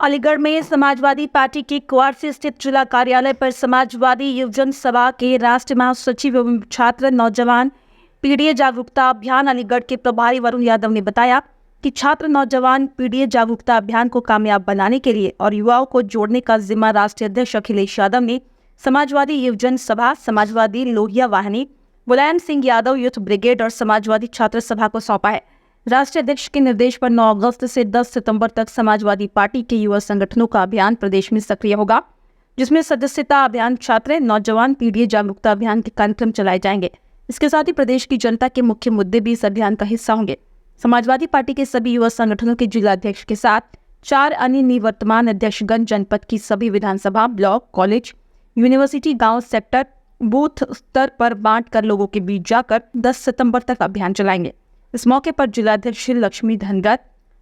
अलीगढ़ में समाजवादी पार्टी के क्वार्सी स्थित जिला कार्यालय पर समाजवादी युवजन सभा के राष्ट्रीय महासचिव एवं छात्र नौजवान पीडीए जागरूकता अभियान अलीगढ़ के प्रभारी वरुण यादव ने बताया कि छात्र नौजवान पीडीए जागरूकता अभियान को कामयाब बनाने के लिए और युवाओं को जोड़ने का जिम्मा राष्ट्रीय अध्यक्ष अखिलेश यादव ने समाजवादी युवजन सभा, समाजवादी लोहिया वाहिनी, मुलायम सिंह यादव यूथ ब्रिगेड और समाजवादी छात्र सभा को सौंपा है। राष्ट्रीय अध्यक्ष के निर्देश पर 9 अगस्त से 10 सितंबर तक समाजवादी पार्टी के युवा संगठनों का अभियान प्रदेश में सक्रिय होगा, जिसमें सदस्यता अभियान, छात्र नौजवान पीडीए जागरूकता अभियान के कार्यक्रम चलाए जाएंगे। इसके साथ ही प्रदेश की जनता के मुख्य मुद्दे भी इस अभियान का हिस्सा होंगे। समाजवादी पार्टी के सभी युवा संगठनों के जिला अध्यक्ष के साथ 4 अन्य निवर्तमान अध्यक्षगण जनपद की सभी विधानसभा, ब्लॉक, कॉलेज, यूनिवर्सिटी, गाँव, सेक्टर, बूथ स्तर पर बांट कर लोगों के बीच जाकर 10 सितंबर तक अभियान चलाएंगे। इस मौके पर जिलाध्यक्ष लक्ष्मी धनगर,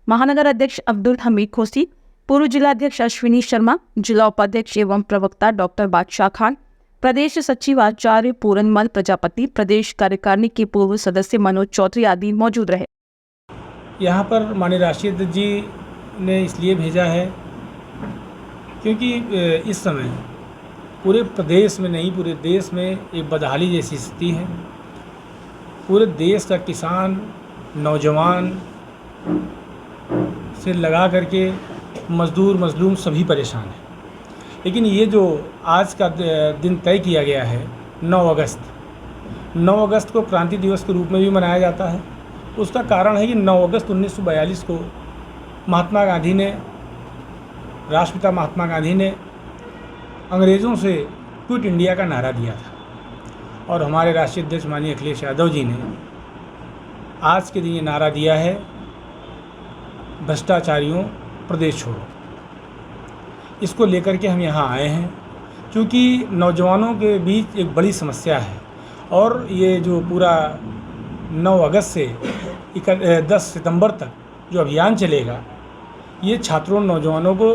महानगर अध्यक्ष अब्दुल हमीद खोसी, पूर्व जिलाध्यक्ष अश्विनी शर्मा, जिला उपाध्यक्ष एवं प्रवक्ता डॉक्टर बादशाह खान, प्रदेश सचिव आचार्य पूरनमल प्रजापति, प्रदेश कार्यकारिणी के पूर्व सदस्य मनोज चौधरी आदि मौजूद रहे। यहाँ पर माननीय राष्ट्रीय अध्यक्ष जी ने इसलिए भेजा है क्योंकि इस समय पूरे प्रदेश में नहीं, पूरे देश में एक बदहाली जैसी स्थिति है। पूरे देश का किसान, नौजवान से लगा करके मजदूर, मजलूम सभी परेशान हैं। लेकिन ये जो आज का दिन तय किया गया है 9 अगस्त को क्रांति दिवस के रूप में भी मनाया जाता है। उसका कारण है कि 9 अगस्त 1942 को महात्मा गांधी ने, राष्ट्रपिता महात्मा गांधी ने अंग्रेज़ों से क्विट इंडिया का नारा दिया था और हमारे राष्ट्रीय अध्यक्ष माननीय अखिलेश यादव जी ने आज के दिन ये नारा दिया है, भ्रष्टाचारियों प्रदेश छोड़ो। इसको लेकर के हम यहाँ आए हैं क्योंकि नौजवानों के बीच एक बड़ी समस्या है और ये जो पूरा 9 अगस्त से 10 सितंबर तक जो अभियान चलेगा, ये छात्रों, नौजवानों को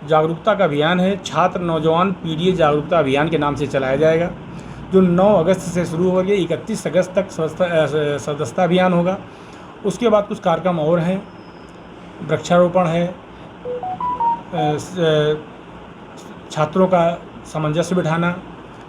जागरूकता का अभियान है। छात्र नौजवान पीडीए जागरूकता अभियान के नाम से चलाया जाएगा, जो 9 अगस्त से शुरू हो गया, 31 अगस्त तक सदस्यता अभियान होगा। उसके बाद कुछ कार्यक्रम और हैं, वृक्षारोपण है, छात्रों का सामंजस्य बिठाना,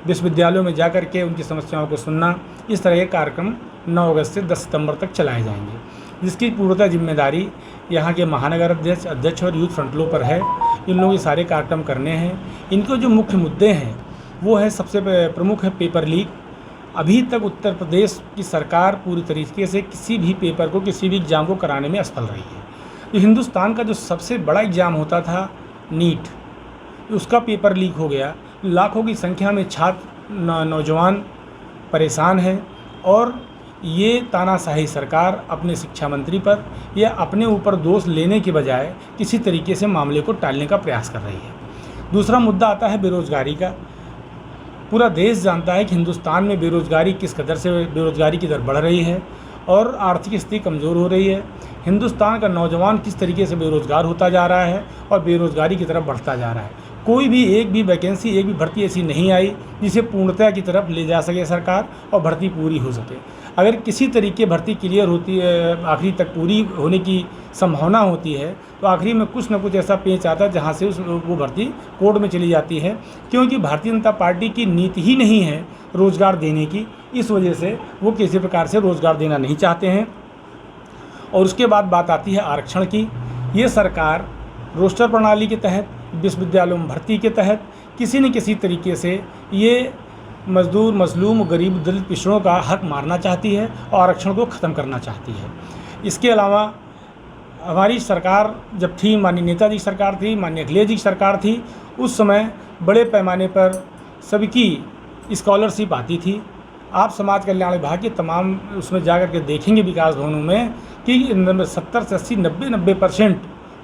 विश्वविद्यालयों में जाकर के उनकी समस्याओं को सुनना, इस तरह के कार्यक्रम 9 अगस्त से 10 सितंबर तक चलाए जाएंगे, जिसकी पूर्णतः जिम्मेदारी यहाँ के महानगर अध्यक्ष और यूथ फ्रंटलों पर है। इन लोगों के सारे कार्यक्रम करने हैं। इनको जो मुख्य मुद्दे हैं वो है, सबसे प्रमुख है पेपर लीक। अभी तक उत्तर प्रदेश की सरकार पूरी तरीके से किसी भी पेपर को, किसी भी एग्ज़ाम को कराने में असफल रही है। तो हिंदुस्तान का जो सबसे बड़ा एग्ज़ाम होता था नीट, उसका पेपर लीक हो गया। लाखों की संख्या में छात्र, नौजवान परेशान हैं और ये तानाशाही सरकार अपने शिक्षा मंत्री पर या अपने ऊपर दोष लेने के बजाय किसी तरीके से मामले को टालने का प्रयास कर रही है। दूसरा मुद्दा आता है बेरोज़गारी का। पूरा देश जानता है कि हिंदुस्तान में बेरोज़गारी किस कदर से बेरोज़गारी की दर बढ़ रही है और आर्थिक स्थिति कमज़ोर हो रही है। हिंदुस्तान का नौजवान किस तरीके से बेरोज़गार होता जा रहा है और बेरोज़गारी की तरफ बढ़ता जा रहा है। कोई भी एक भी वैकेंसी, एक भी भर्ती ऐसी नहीं आई जिसे पूर्णतः की तरफ ले जा सके सरकार और भर्ती पूरी हो सके। अगर किसी तरीके भर्ती क्लियर होती है, आखिरी तक पूरी होने की संभावना होती है, तो आखिरी में कुछ न कुछ ऐसा पेच आता है जहाँ से वो भर्ती कोर्ट में चली जाती है, क्योंकि भारतीय जनता पार्टी की नीति ही नहीं है रोज़गार देने की। इस वजह से वो किसी प्रकार से रोज़गार देना नहीं चाहते हैं। और उसके बाद बात आती है आरक्षण की। ये सरकार रोस्टर प्रणाली के तहत, विश्वविद्यालयों में भर्ती के तहत किसी न किसी तरीके से ये मजदूर, मजलूम, गरीब, दलित, पिछड़ों का हक मारना चाहती है और आरक्षण को ख़त्म करना चाहती है। इसके अलावा हमारी सरकार जब थी, माननीय नेताजी सरकार थी, माननीय अखिलेश जी सरकार थी, उस समय बड़े पैमाने पर सबकी स्कॉलरशिप आती थी। आप समाज कल्याण विभाग के तमाम उसमें जाकर के देखेंगे विकास भवनों में कि 70 से 80, 90%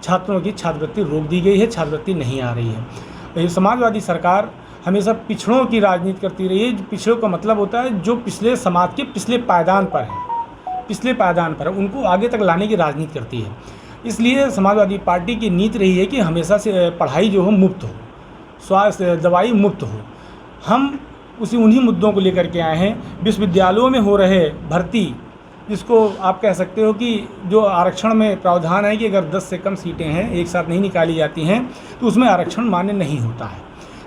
छात्रों की छात्रवृत्ति रोक दी गई है, छात्रवृत्ति नहीं आ रही है। समाजवादी सरकार हमेशा पिछड़ों की राजनीति करती रही है। पिछड़ों का मतलब होता है जो पिछले समाज के पिछले पायदान पर है, उनको आगे तक लाने की राजनीति करती है। इसलिए समाजवादी पार्टी की नीति रही है कि हमेशा से पढ़ाई जो हो मुफ्त हो, स्वास्थ्य, दवाई मुफ्त हो। हम उन्हीं मुद्दों को लेकर के आए हैं। विश्वविद्यालयों में हो रहे भर्ती जिसको आप कह सकते हो कि जो आरक्षण में प्रावधान है कि अगर 10 से कम सीटें हैं एक साथ नहीं निकाली जाती हैं तो उसमें आरक्षण मान्य नहीं होता है।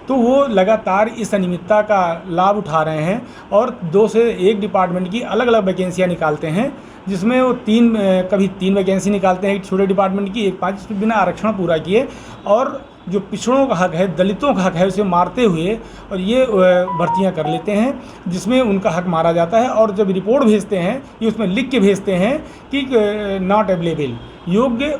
तो वो लगातार इस अनियमितता का लाभ उठा रहे हैं और 2 से 1 डिपार्टमेंट की अलग अलग वैकेंसियाँ निकालते हैं, जिसमें वो कभी 3 वैकेंसी निकालते हैं एक छोटे डिपार्टमेंट की, एक 5 बिना आरक्षण पूरा किए, और जो पिछड़ों का हक है, दलितों का हक है, उसे मारते हुए और ये भर्तियां कर लेते हैं जिसमें उनका हक मारा जाता है। और जब रिपोर्ट भेजते हैं ये उसमें लिख के भेजते हैं कि नॉट अवेलेबल, योग्य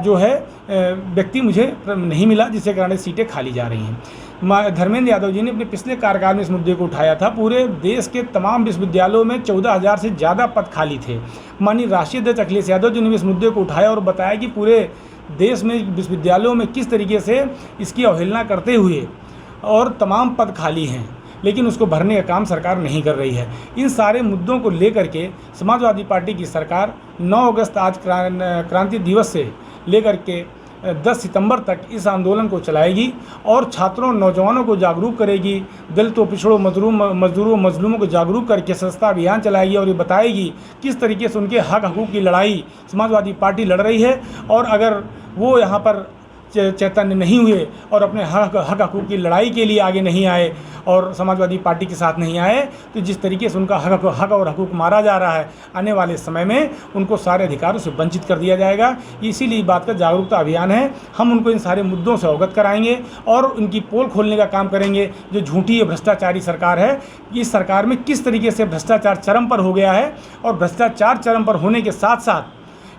जो है व्यक्ति मुझे नहीं मिला, जिसके कारण सीटें खाली जा रही हैं। धर्मेंद्र यादव जी ने अपने पिछले कार्यकाल में इस मुद्दे को उठाया था। पूरे देश के तमाम विश्वविद्यालयों में 14,000 से ज़्यादा पद खाली थे। माननीय राष्ट्रीय अध्यक्ष अखिलेश यादव जी ने इस मुद्दे को उठाया और बताया कि पूरे देश में विश्वविद्यालयों में किस तरीके से इसकी अवहेलना करते हुए और तमाम पद खाली हैं, लेकिन उसको भरने का काम सरकार नहीं कर रही है। इन सारे मुद्दों को लेकर के समाजवादी पार्टी की सरकार 9 अगस्त आज क्रांति दिवस से लेकर के 10 सितंबर तक इस आंदोलन को चलाएगी और छात्रों नौजवानों को जागरूक करेगी, दलितों, पिछड़ों, मजदूरों, मजलूमों को जागरूक करके सस्ता अभियान चलाएगी और ये बताएगी किस तरीके से उनके हक हकूक़ की लड़ाई समाजवादी पार्टी लड़ रही है। और अगर वो यहाँ पर चैतन्य नहीं हुए और अपने हक हकूक़ की लड़ाई के लिए आगे नहीं आए और समाजवादी पार्टी के साथ नहीं आए, तो जिस तरीके से उनका हक और हकूक़ मारा जा रहा है, आने वाले समय में उनको सारे अधिकारों से वंचित कर दिया जाएगा। इसीलिए बात का जागरूकता अभियान है। हम उनको इन सारे मुद्दों से अवगत कराएंगे और उनकी पोल खोलने का काम करेंगे। जो झूठी भ्रष्टाचारी सरकार है, इस सरकार में किस तरीके से भ्रष्टाचार चरम पर हो गया है और भ्रष्टाचार चरम पर होने के साथ साथ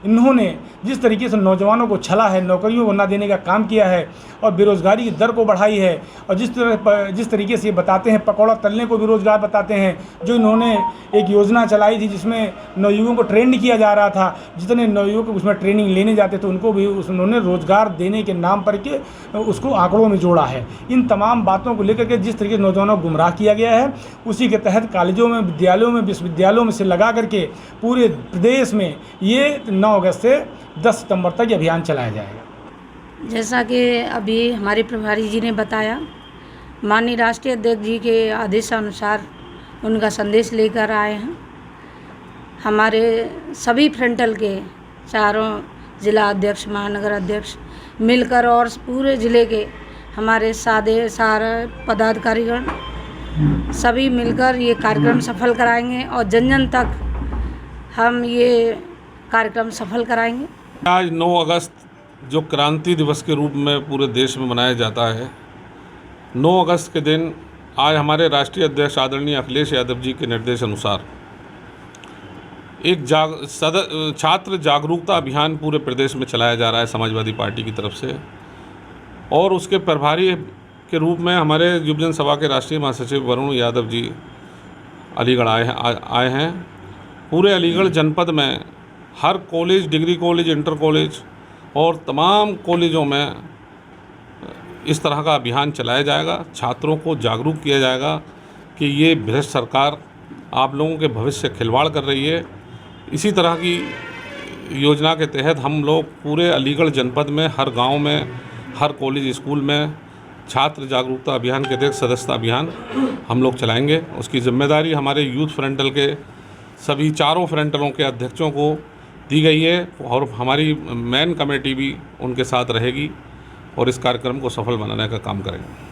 इन्होंने जिस तरीके से नौजवानों को छला है, नौकरियों को न देने का काम किया है और बेरोज़गारी की दर को बढ़ाई है, और जिस तरीके से ये बताते हैं पकौड़ा तलने को भी रोज़गार बताते हैं। जो इन्होंने एक योजना चलाई थी जिसमें नवयुवकों को ट्रेंड किया जा रहा था, जितने नवयुवक उसमें ट्रेनिंग लेने जाते थे उनको भी उन्होंने रोज़गार देने के नाम पर के उसको आंकड़ों में जोड़ा है। इन तमाम बातों को लेकर के जिस तरीके से नौजवानों को गुमराह किया गया है, उसी के तहत कॉलेजों में, विद्यालयों में, विश्वविद्यालयों में से लगा करके पूरे प्रदेश में ये 9 अगस्त से 10 सितंबर तक ये अभियान चलाया जाएगा। जैसा कि अभी हमारे प्रभारी जी ने बताया, माननीय राष्ट्रीय अध्यक्ष जी के आदेशानुसार उनका संदेश लेकर आए हैं। हमारे सभी फ्रंटल के चारों जिला अध्यक्ष, महानगर अध्यक्ष मिलकर और पूरे ज़िले के हमारे सारे पदाधिकारीगण सभी मिलकर ये कार्यक्रम सफल कराएंगे और जन जन तक हम ये कार्यक्रम सफल कराएंगे। आज 9 अगस्त जो क्रांति दिवस के रूप में पूरे देश में मनाया जाता है, 9 अगस्त के दिन आज हमारे राष्ट्रीय अध्यक्ष आदरणीय अखिलेश यादव जी के निर्देश अनुसार एक छात्र जागरूकता अभियान पूरे प्रदेश में चलाया जा रहा है समाजवादी पार्टी की तरफ से। और उसके प्रभारी के रूप में हमारे युवजन सभा के राष्ट्रीय महासचिव वरुण यादव जी अलीगढ़ आए हैं। पूरे अलीगढ़ जनपद में हर college, degree college, inter college और तमाम कॉलेजों में इस तरह का अभियान चलाया जाएगा। छात्रों को जागरूक किया जाएगा कि ये भ्रष्ट सरकार आप लोगों के भविष्य से खिलवाड़ कर रही है। इसी तरह की योजना के तहत हम लोग पूरे अलीगढ़ जनपद में हर गांव में, हर कॉलेज, स्कूल में छात्र जागरूकता अभियान के तहत सदस्यता अभियान हम लोग चलाएंगे। उसकी जिम्मेदारी हमारे यूथ फ्रंटल के सभी चारों फ्रंटलों के अध्यक्षों को दी गई है और हमारी मेन कमेटी भी उनके साथ रहेगी और इस कार्यक्रम को सफल बनाने का काम करेंगे।